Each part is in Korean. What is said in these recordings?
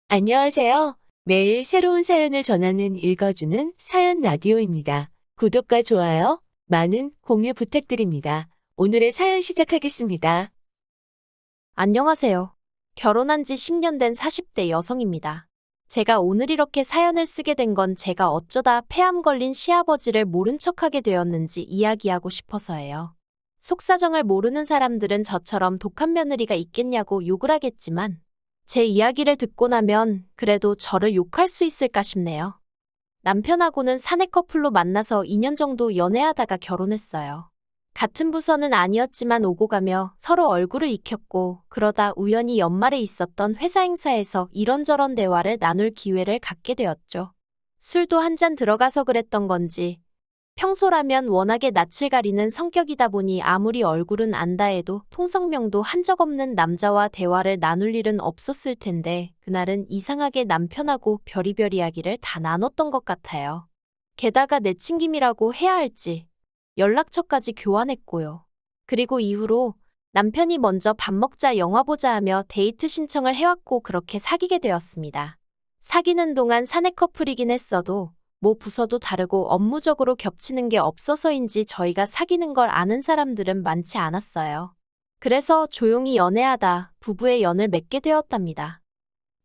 안녕하세요. 매일 새로운 사연을 전하는 읽어주는 사연 라디오입니다. 구독과 좋아요, 많은 공유 부탁드립니다. 오늘의 사연 시작하겠습니다. 안녕하세요. 결혼한 지 10년 된 40대 여성입니다. 제가 오늘 이렇게 사연을 쓰게 된 건 제가 어쩌다 폐암 걸린 시아버지를 모른 척하게 되었는지 이야기하고 싶어서예요. 속사정을 모르는 사람들은 저처럼 독한 며느리가 있겠냐고 욕을 하겠지만 제 이야기를 듣고 나면 그래도 저를 욕할 수 있을까 싶네요. 남편하고는 사내 커플로 만나서 2년 정도 연애하다가 결혼했어요. 같은 부서는 아니었지만 오고 가며 서로 얼굴을 익혔고 그러다 우연히 연말에 있었던 회사 행사에서 이런저런 대화를 나눌 기회를 갖게 되었죠. 술도 한 잔 들어가서 그랬던 건지 평소라면 워낙에 낯을 가리는 성격이다 보니 아무리 얼굴은 안다 해도 통성명도 한 적 없는 남자와 대화를 나눌 일은 없었을 텐데 그날은 이상하게 남편하고 별의별 이야기를 다 나눴던 것 같아요. 게다가 내친김이라고 해야 할지 연락처까지 교환했고요. 그리고 이후로 남편이 먼저 밥 먹자 영화 보자 하며 데이트 신청을 해왔고 그렇게 사귀게 되었습니다. 사귀는 동안 사내 커플이긴 했어도 뭐 부서도 다르고 업무적으로 겹치는 게 없어서인지 저희가 사귀는 걸 아는 사람들은 많지 않았어요. 그래서 조용히 연애하다 부부의 연을 맺게 되었답니다.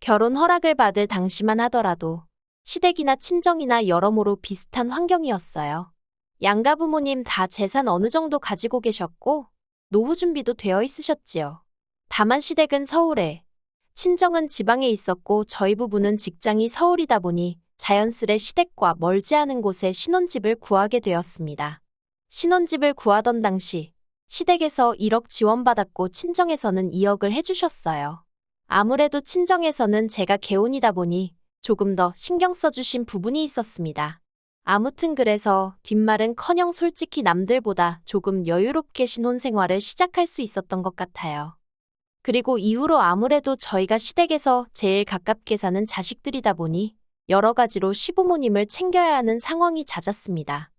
결혼 허락을 받을 당시만 하더라도 시댁이나 친정이나 여러모로 비슷한 환경이었어요. 양가 부모님 다 재산 어느 정도 가지고 계셨고 노후 준비도 되어 있으셨지요. 다만 시댁은 서울에, 친정은 지방에 있었고 저희 부부는 직장이 서울이다 보니 자연스레 시댁과 멀지 않은 곳에 신혼집을 구하게 되었습니다. 신혼집을 구하던 당시 시댁에서 1억 지원받았고 친정에서는 2억을 해주셨어요. 아무래도 친정에서는 제가 개혼이다 보니 조금 더 신경 써주신 부분이 있었습니다. 아무튼 그래서 뒷말은커녕 솔직히 남들보다 조금 여유롭게 신혼생활을 시작할 수 있었던 것 같아요. 그리고 이후로 아무래도 저희가 시댁에서 제일 가깝게 사는 자식들이다 보니 여러 가지로 시부모님을 챙겨야 하는 상황이 잦았습니다.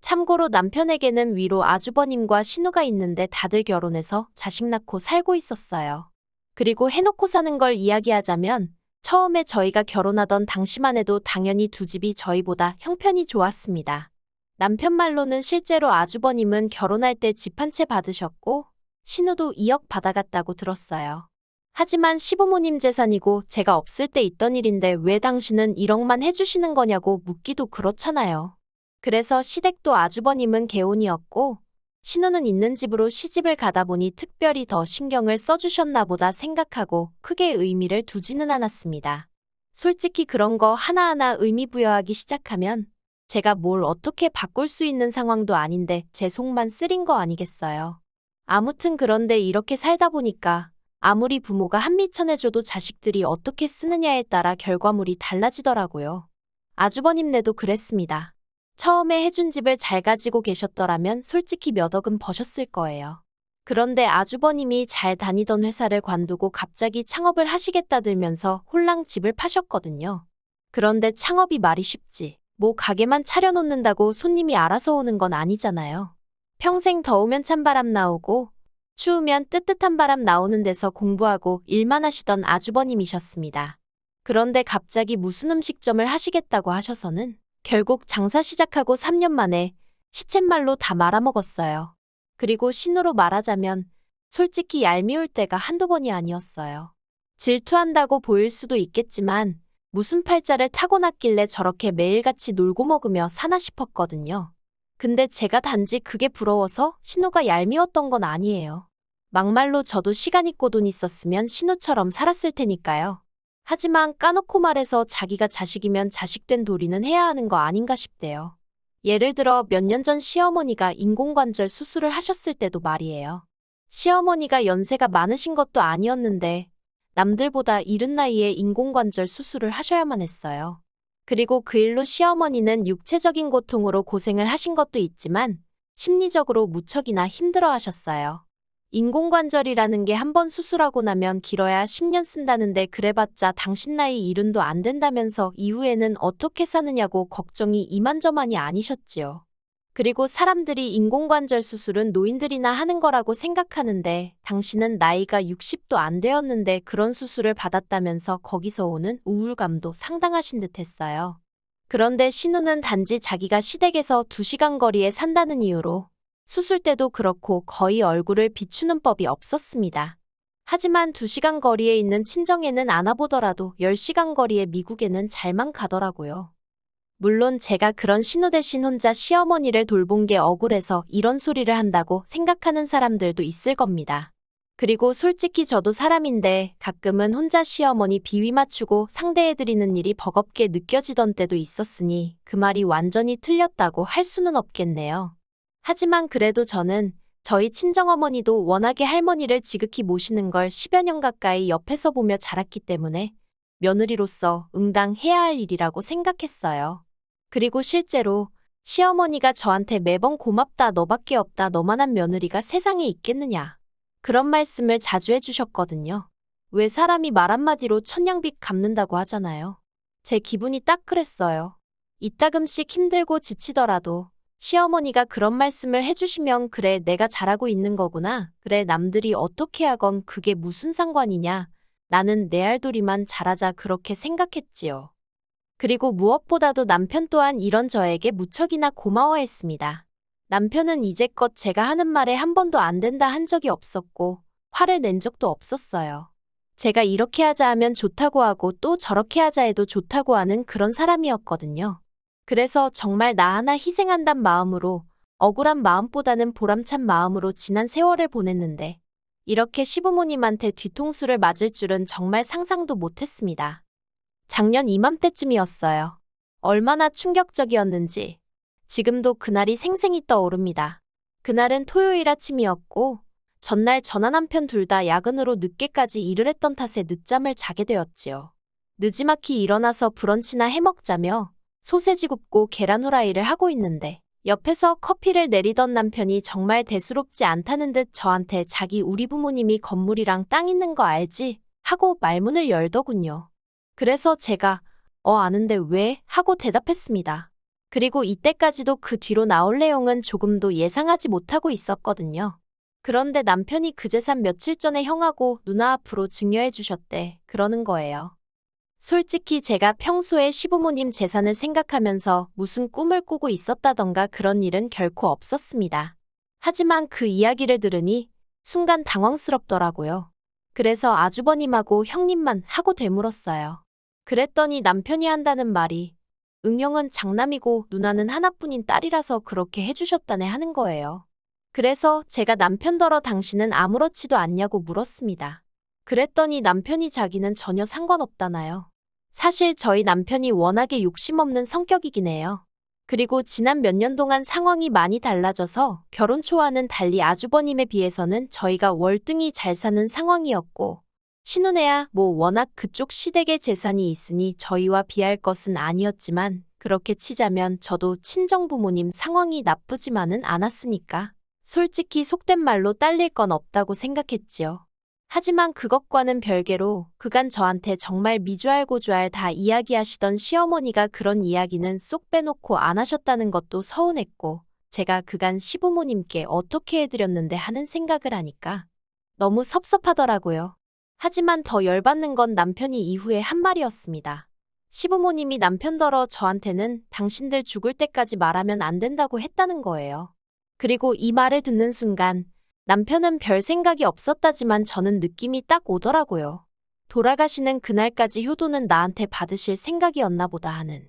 참고로 남편에게는 위로 아주버님과 신우가 있는데 다들 결혼해서 자식 낳고 살고 있었어요. 그리고 해놓고 사는 걸 이야기하자면 처음에 저희가 결혼하던 당시만 해도 당연히 두 집이 저희보다 형편이 좋았습니다. 남편 말로는 실제로 아주버님은 결혼할 때 집 한 채 받으셨고 신우도 2억 받아갔다고 들었어요. 하지만 시부모님 재산이고 제가 없을 때 있던 일인데 왜 당신은 1억만 해주시는 거냐고 묻기도 그렇잖아요. 그래서 시댁도 아주버님은 개혼이었고 신우는 있는 집으로 시집을 가다 보니 특별히 더 신경을 써주셨나 보다 생각하고 크게 의미를 두지는 않았습니다. 솔직히 그런 거 하나하나 의미 부여하기 시작하면 제가 뭘 어떻게 바꿀 수 있는 상황도 아닌데 제 속만 쓰린 거 아니겠어요. 아무튼 그런데 이렇게 살다 보니까 아무리 부모가 한미천해줘도 자식들이 어떻게 쓰느냐에 따라 결과물이 달라지더라고요. 아주버님네도 그랬습니다. 처음에 해준 집을 잘 가지고 계셨더라면 솔직히 몇 억은 버셨을 거예요. 그런데 아주버님이 잘 다니던 회사를 관두고 갑자기 창업을 하시겠다들면서 홀랑 집을 파셨거든요. 그런데 창업이 말이 쉽지. 뭐 가게만 차려놓는다고 손님이 알아서 오는 건 아니잖아요. 평생 더우면 찬바람 나오고 추우면 뜨뜻한 바람 나오는 데서 공부하고 일만 하시던 아주버님이셨습니다. 그런데 갑자기 무슨 음식점을 하시겠다고 하셔서는 결국 장사 시작하고 3년 만에 시쳇말로 다 말아먹었어요. 그리고 신으로 말하자면 솔직히 얄미울 때가 한두 번이 아니었어요. 질투한다고 보일 수도 있겠지만 무슨 팔자를 타고났길래 저렇게 매일같이 놀고 먹으며 사나 싶었거든요. 근데 제가 단지 그게 부러워서 신우가 얄미웠던 건 아니에요. 막말로 저도 시간 있고 돈 있었으면 신우처럼 살았을 테니까요. 하지만 까놓고 말해서 자기가 자식이면 자식된 도리는 해야 하는 거 아닌가 싶대요. 예를 들어 몇 년 전 시어머니가 인공관절 수술을 하셨을 때도 말이에요. 시어머니가 연세가 많으신 것도 아니었는데 남들보다 이른 나이에 인공관절 수술을 하셔야만 했어요. 그리고 그 일로 시어머니는 육체적인 고통으로 고생을 하신 것도 있지만 심리적으로 무척이나 힘들어 하셨어요. 인공관절이라는 게 한 번 수술하고 나면 길어야 10년 쓴다는데 그래봤자 당신 나이 70도 안 된다면서 이후에는 어떻게 사느냐고 걱정이 이만저만이 아니셨지요. 그리고 사람들이 인공관절 수술은 노인들이나 하는 거라고 생각하는데 당신은 나이가 60도 안 되었는데 그런 수술을 받았다면서 거기서 오는 우울감도 상당하신 듯 했어요. 그런데 신우는 단지 자기가 시댁에서 2시간 거리에 산다는 이유로 수술 때도 그렇고 거의 얼굴을 비추는 법이 없었습니다. 하지만 2시간 거리에 있는 친정에는 안 와보더라도 10시간 거리의 미국에는 잘만 가더라고요. 물론 제가 그런 신우 대신 혼자 시어머니를 돌본 게 억울해서 이런 소리를 한다고 생각하는 사람들도 있을 겁니다. 그리고 솔직히 저도 사람인데 가끔은 혼자 시어머니 비위 맞추고 상대해드리는 일이 버겁게 느껴지던 때도 있었으니 그 말이 완전히 틀렸다고 할 수는 없겠네요. 하지만 그래도 저는 저희 친정어머니도 워낙에 할머니를 지극히 모시는 걸 10여 년 가까이 옆에서 보며 자랐기 때문에 며느리로서 응당해야 할 일이라고 생각했어요. 그리고 실제로 시어머니가 저한테 매번 고맙다, 너밖에 없다, 너만한 며느리가 세상에 있겠느냐. 그런 말씀을 자주 해주셨거든요. 왜 사람이 말 한마디로 천냥빚 갚는다고 하잖아요. 제 기분이 딱 그랬어요. 이따금씩 힘들고 지치더라도 시어머니가 그런 말씀을 해주시면 그래, 내가 잘하고 있는 거구나. 그래, 남들이 어떻게 하건 그게 무슨 상관이냐. 나는 내 알도리만 잘하자, 그렇게 생각했지요. 그리고 무엇보다도 남편 또한 이런 저에게 무척이나 고마워했습니다. 남편은 이제껏 제가 하는 말에 한 번도 안 된다 한 적이 없었고 화를 낸 적도 없었어요. 제가 이렇게 하자 하면 좋다고 하고 또 저렇게 하자 해도 좋다고 하는 그런 사람이었거든요. 그래서 정말 나 하나 희생한단 마음으로, 억울한 마음보다는 보람찬 마음으로 지난 세월을 보냈는데 이렇게 시부모님한테 뒤통수를 맞을 줄은 정말 상상도 못했습니다. 작년 이맘때쯤이었어요. 얼마나 충격적이었는지 지금도 그날이 생생히 떠오릅니다. 그날은 토요일 아침이었고 전날 저나 남편 둘 다 야근으로 늦게까지 일을 했던 탓에 늦잠을 자게 되었지요. 느지막이 일어나서 브런치나 해먹자며 소세지 굽고 계란 후라이를 하고 있는데 옆에서 커피를 내리던 남편이 정말 대수롭지 않다는 듯 저한테 자기 우리 부모님이 건물이랑 땅 있는 거 알지? 하고 말문을 열더군요. 그래서 제가 아는데 왜? 하고 대답했습니다. 그리고 이때까지도 그 뒤로 나올 내용은 조금도 예상하지 못하고 있었거든요. 그런데 남편이 그 재산 며칠 전에 형하고 누나 앞으로 증여해 주셨대. 그러는 거예요. 솔직히 제가 평소에 시부모님 재산을 생각하면서 무슨 꿈을 꾸고 있었다던가 그런 일은 결코 없었습니다. 하지만 그 이야기를 들으니 순간 당황스럽더라고요. 그래서 아주버님하고 형님만 하고 되물었어요. 그랬더니 남편이 한다는 말이 응영은 장남이고 누나는 하나뿐인 딸이라서 그렇게 해주셨다네 하는 거예요. 그래서 제가 남편더러 당신은 아무렇지도 않냐고 물었습니다. 그랬더니 남편이 자기는 전혀 상관없다나요. 사실 저희 남편이 워낙에 욕심 없는 성격이긴 해요. 그리고 지난 몇 년 동안 상황이 많이 달라져서 결혼 초와는 달리 아주버님에 비해서는 저희가 월등히 잘 사는 상황이었고 신혼해야 워낙 그쪽 시댁의 재산이 있으니 저희와 비할 것은 아니었지만 그렇게 치자면 저도 친정부모님 상황이 나쁘지만은 않았으니까 솔직히 속된 말로 딸릴 건 없다고 생각했지요. 하지만 그것과는 별개로 그간 저한테 정말 미주알 고주알 다 이야기하시던 시어머니가 그런 이야기는 쏙 빼놓고 안 하셨다는 것도 서운했고 제가 그간 시부모님께 어떻게 해드렸는데 하는 생각을 하니까 너무 섭섭하더라고요. 하지만 더 열받는 건 남편이 이후에 한 말이었습니다. 시부모님이 남편더러 저한테는 당신들 죽을 때까지 말하면 안 된다고 했다는 거예요. 그리고 이 말을 듣는 순간 남편은 별 생각이 없었다지만 저는 느낌이 딱 오더라고요. 돌아가시는 그날까지 효도는 나한테 받으실 생각이었나 보다 하는.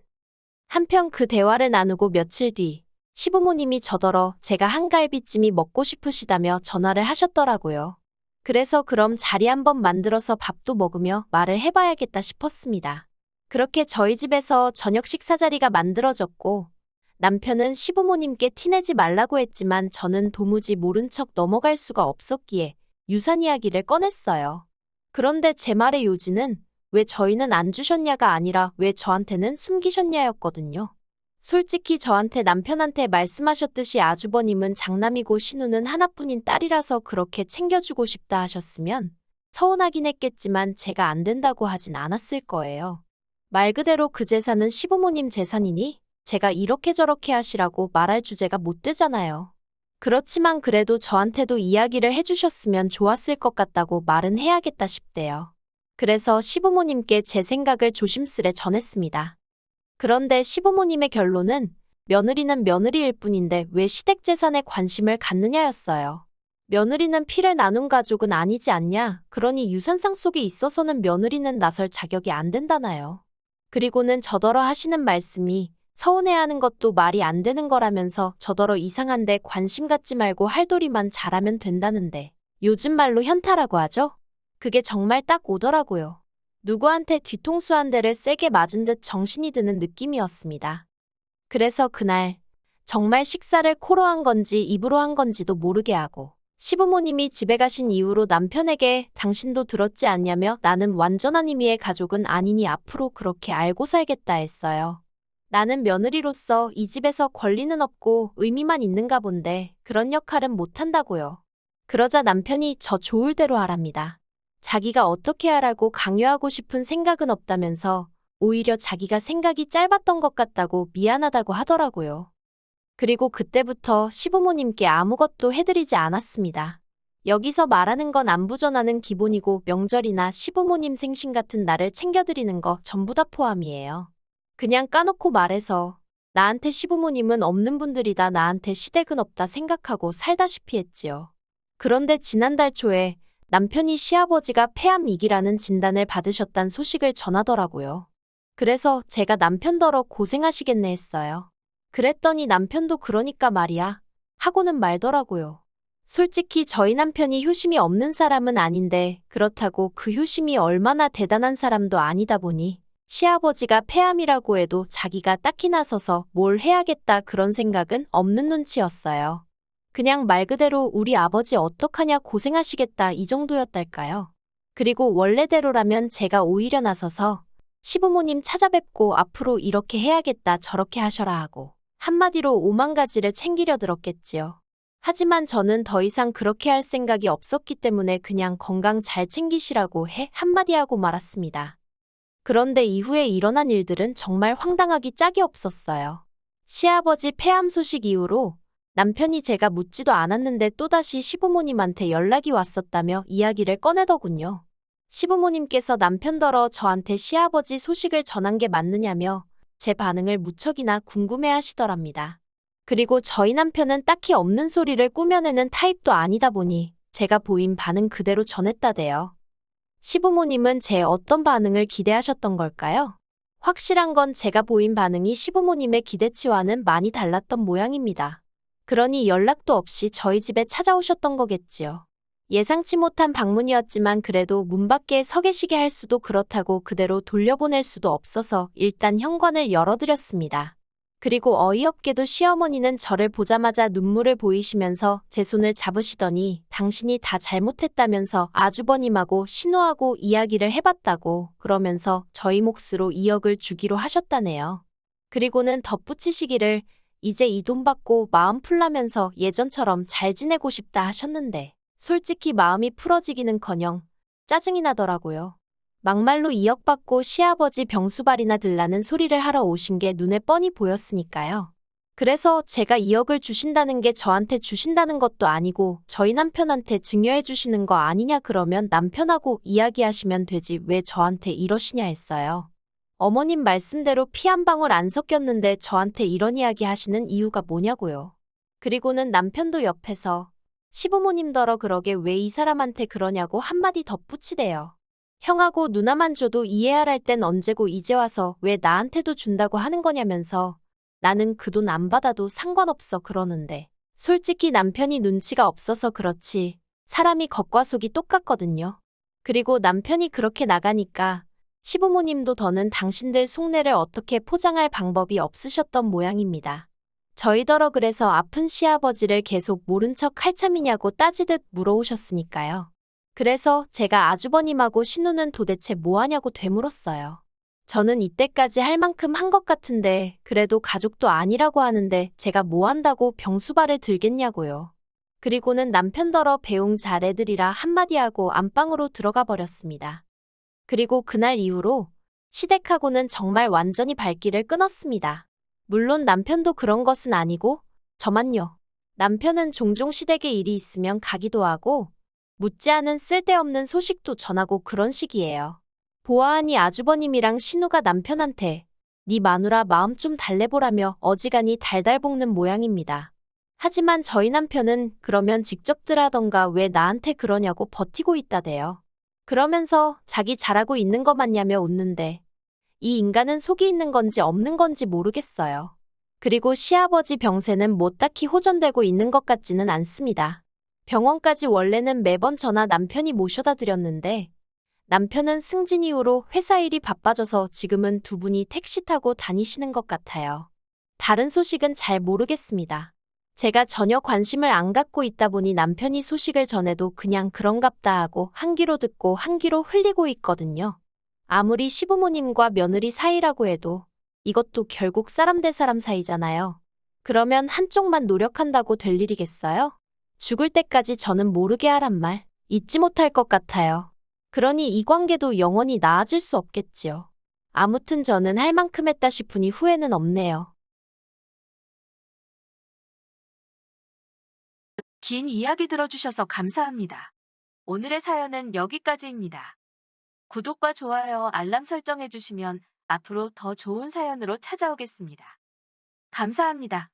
한편 그 대화를 나누고 며칠 뒤 시부모님이 저더러 제가 한갈비찜이 먹고 싶으시다며 전화를 하셨더라고요. 그래서 그럼 자리 한번 만들어서 밥도 먹으며 말을 해봐야겠다 싶었습니다. 그렇게 저희 집에서 저녁 식사 자리가 만들어졌고 남편은 시부모님께 티내지 말라고 했지만 저는 도무지 모른 척 넘어갈 수가 없었기에 유산 이야기를 꺼냈어요. 그런데 제 말의 요지는 왜 저희는 안 주셨냐가 아니라 왜 저한테는 숨기셨냐였거든요. 솔직히 저한테 남편한테 말씀하셨듯이 아주버님은 장남이고 신우는 하나뿐인 딸이라서 그렇게 챙겨주고 싶다 하셨으면 서운하긴 했겠지만 제가 안 된다고 하진 않았을 거예요. 말 그대로 그 재산은 시부모님 재산이니 제가 이렇게 저렇게 하시라고 말할 주제가 못 되잖아요. 그렇지만 그래도 저한테도 이야기를 해주셨으면 좋았을 것 같다고 말은 해야겠다 싶대요. 그래서 시부모님께 제 생각을 조심스레 전했습니다. 그런데 시부모님의 결론은 며느리는 며느리일 뿐인데 왜 시댁 재산에 관심을 갖느냐였어요. 며느리는 피를 나눈 가족은 아니지 않냐. 그러니 유산상 속에 있어서는 며느리는 나설 자격이 안 된다나요. 그리고는 저더러 하시는 말씀이 서운해하는 것도 말이 안 되는 거라면서 저더러 이상한데 관심 갖지 말고 할도리만 잘하면 된다는데 요즘 말로 현타라고 하죠? 그게 정말 딱 오더라고요. 누구한테 뒤통수 한 대를 세게 맞은 듯 정신이 드는 느낌이었습니다. 그래서 그날 정말 식사를 코로 한 건지 입으로 한 건지도 모르게 하고 시부모님이 집에 가신 이후로 남편에게 당신도 들었지 않냐며 나는 완전한 의미의 가족은 아니니 앞으로 그렇게 알고 살겠다 했어요. 나는 며느리로서 이 집에서 권리는 없고 의미만 있는가 본데 그런 역할은 못한다고요. 그러자 남편이 저 좋을 대로 하랍니다. 자기가 어떻게 하라고 강요하고 싶은 생각은 없다면서 오히려 자기가 생각이 짧았던 것 같다고 미안하다고 하더라고요. 그리고 그때부터 시부모님께 아무것도 해드리지 않았습니다. 여기서 말하는 건 안부 전화는 기본이고 명절이나 시부모님 생신 같은 날을 챙겨드리는 거 전부 다 포함이에요. 그냥 까놓고 말해서 나한테 시부모님은 없는 분들이다 나한테 시댁은 없다 생각하고 살다시피 했지요. 그런데 지난달 초에 남편이 시아버지가 폐암2기라는 진단을 받으셨단 소식을 전하더라고요. 그래서 제가 남편더러 고생하시겠네 했어요. 그랬더니 남편도 그러니까 말이야 하고는 말더라고요. 솔직히 저희 남편이 효심이 없는 사람은 아닌데 그렇다고 그 효심이 얼마나 대단한 사람도 아니다 보니 시아버지가 폐암이라고 해도 자기가 딱히 나서서 뭘 해야겠다 그런 생각은 없는 눈치였어요. 그냥 말 그대로 우리 아버지 어떡하냐 고생하시겠다 이 정도였달까요. 그리고 원래대로라면 제가 오히려 나서서 시부모님 찾아뵙고 앞으로 이렇게 해야겠다 저렇게 하셔라 하고 한마디로 5만 가지를 챙기려 들었겠지요. 하지만 저는 더 이상 그렇게 할 생각이 없었기 때문에 그냥 건강 잘 챙기시라고 해 한마디 하고 말았습니다. 그런데 이후에 일어난 일들은 정말 황당하기 짝이 없었어요. 시아버지 폐암 소식 이후로 남편이 제가 묻지도 않았는데 또다시 시부모님한테 연락이 왔었다며 이야기를 꺼내더군요. 시부모님께서 남편더러 저한테 시아버지 소식을 전한 게 맞느냐며 제 반응을 무척이나 궁금해 하시더랍니다. 그리고 저희 남편은 딱히 없는 소리를 꾸며내는 타입도 아니다 보니 제가 보인 반응 그대로 전했다대요. 시부모님은 제 어떤 반응을 기대하셨던 걸까요? 확실한 건 제가 보인 반응이 시부모님의 기대치와는 많이 달랐던 모양입니다. 그러니 연락도 없이 저희 집에 찾아오셨던 거겠지요. 예상치 못한 방문이었지만 그래도 문 밖에 서 계시게 할 수도 그렇다고 그대로 돌려보낼 수도 없어서 일단 현관을 열어드렸습니다. 그리고 어이없게도 시어머니는 저를 보자마자 눈물을 보이시면서 제 손을 잡으시더니 당신이 다 잘못했다면서 아주버님하고 신호하고 이야기를 해봤다고 그러면서 저희 몫으로 2억을 주기로 하셨다네요. 그리고는 덧붙이시기를 이제 이 돈 받고 마음 풀라면서 예전처럼 잘 지내고 싶다 하셨는데 솔직히 마음이 풀어지기는커녕 짜증이 나더라고요. 막말로 2억 받고 시아버지 병수발이나 들라는 소리를 하러 오신 게 눈에 뻔히 보였으니까요. 그래서 제가 2억을 주신다는 게 저한테 주신다는 것도 아니고 저희 남편한테 증여해 주시는 거 아니냐 그러면 남편하고 이야기하시면 되지 왜 저한테 이러시냐 했어요. 어머님 말씀대로 피 한 방울 안 섞였는데 저한테 이런 이야기 하시는 이유가 뭐냐고요. 그리고는 남편도 옆에서 시부모님더러 그러게 왜 이 사람한테 그러냐고 한마디 덧붙이대요. 형하고 누나만 줘도 이해할 땐 언제고 이제 와서 왜 나한테도 준다고 하는 거냐면서 나는 그 돈 안 받아도 상관없어 그러는데 솔직히 남편이 눈치가 없어서 그렇지 사람이 겉과 속이 똑같거든요. 그리고 남편이 그렇게 나가니까 시부모님도 더는 당신들 속내를 어떻게 포장할 방법이 없으셨던 모양입니다. 저희더러 그래서 아픈 시아버지를 계속 모른 척 할 참이냐고 따지듯 물어오셨으니까요. 그래서 제가 아주버님하고 신우는 도대체 뭐 하냐고 되물었어요. 저는 이때까지 할 만큼 한 것 같은데 그래도 가족도 아니라고 하는데 제가 뭐 한다고 병수발을 들겠냐고요. 그리고는 남편더러 배웅 잘 애들이라 한마디 하고 안방으로 들어가 버렸습니다. 그리고 그날 이후로 시댁하고는 정말 완전히 발길을 끊었습니다. 물론 남편도 그런 것은 아니고 저만요. 남편은 종종 시댁에 일이 있으면 가기도 하고 묻지 않은 쓸데없는 소식도 전하고 그런 식이에요. 보아하니 아주버님이랑 신우가 남편한테 네 마누라 마음 좀 달래보라며 어지간히 달달 볶는 모양입니다. 하지만 저희 남편은 그러면 직접들 하던가 왜 나한테 그러냐고 버티고 있다대요. 그러면서 자기 잘하고 있는 거 맞냐며 웃는데 이 인간은 속이 있는 건지 없는 건지 모르겠어요. 그리고 시아버지 병세는 뭐 딱히 호전되고 있는 것 같지는 않습니다. 병원까지 원래는 매번 저나 남편이 모셔다 드렸는데 남편은 승진 이후로 회사 일이 바빠져서 지금은 두 분이 택시 타고 다니시는 것 같아요. 다른 소식은 잘 모르겠습니다. 제가 전혀 관심을 안 갖고 있다 보니 남편이 소식을 전해도 그냥 그런갑다 하고 한 귀로 듣고 한 귀로 흘리고 있거든요. 아무리 시부모님과 며느리 사이라고 해도 이것도 결국 사람 대 사람 사이잖아요. 그러면 한쪽만 노력한다고 될 일이겠어요? 죽을 때까지 저는 모르게 하란 말 잊지 못할 것 같아요. 그러니 이 관계도 영원히 나아질 수 없겠지요. 아무튼 저는 할 만큼 했다 싶으니 후회는 없네요. 긴 이야기 들어주셔서 감사합니다. 오늘의 사연은 여기까지입니다. 구독과 좋아요, 알람 설정해주시면 앞으로 더 좋은 사연으로 찾아오겠습니다. 감사합니다.